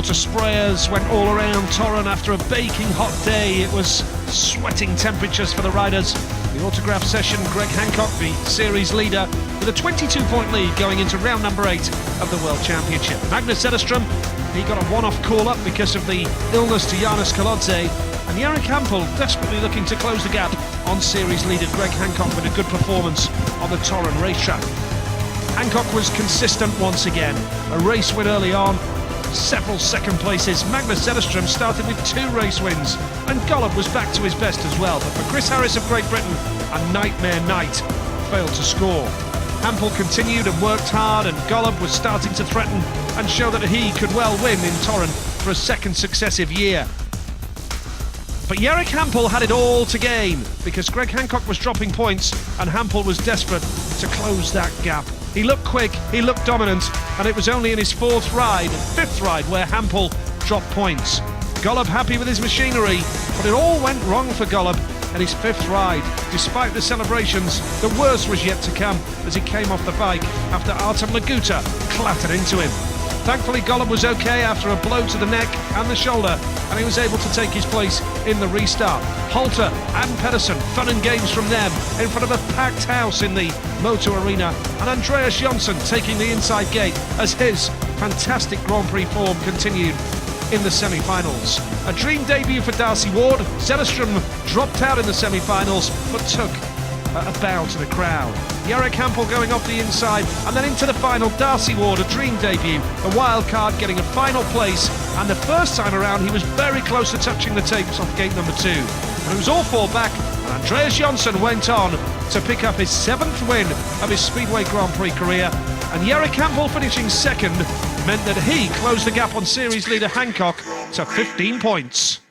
water sprayers went all around Torun after a baking hot day. It was sweating temperatures for the riders. The autograph session, Greg Hancock, the series leader, with a 22-point lead going into round number 8 of the World Championship. Magnus Zetterström, he got a one-off call-up because of the illness to Janis Kalodze, and Jarek Hampel desperately looking to close the gap on series leader Greg Hancock with a good performance on the Torun racetrack. Hancock was consistent once again. A race win early on, several second places. Magnus Zetterström started with 2 race wins, and Golub was back to his best as well. But for Chris Harris of Great Britain, a nightmare night failed to score. Hampel continued and worked hard, and Golub was starting to threaten and show that he could well win in Torun for a second successive year. But Jarek Hampel had it all to gain, because Greg Hancock was dropping points and Hampel was desperate to close that gap. He looked quick, he looked dominant, and it was only in his 4th ride and 5th ride where Hampel dropped points. Golub happy with his machinery, but it all went wrong for Golub at his 5th ride. Despite the celebrations, the worst was yet to come as he came off the bike after Artem Laguta clattered into him. Thankfully, Golub was okay after a blow to the neck and the shoulder, and he was able to take his place in the restart. Holter and Pedersen, fun and games from them in front of a packed house in the Motor Arena, and Andreas Jonsson taking the inside gate as his fantastic Grand Prix form continued in the semi-finals. A dream debut for Darcy Ward. Zetterström dropped out in the semi-finals but took a bow to the crowd. Jarek Hampel going off the inside, and then into the final, Darcy Ward, a dream debut, a wild card getting a final place, and the first time around he was very close to touching the tapes off gate number 2. And it was all 4 back, and Andreas Jonsson went on to pick up his 7th win of his Speedway Grand Prix career, and Jarek Hampel finishing 2nd meant that he closed the gap on series leader Hancock to 15 points.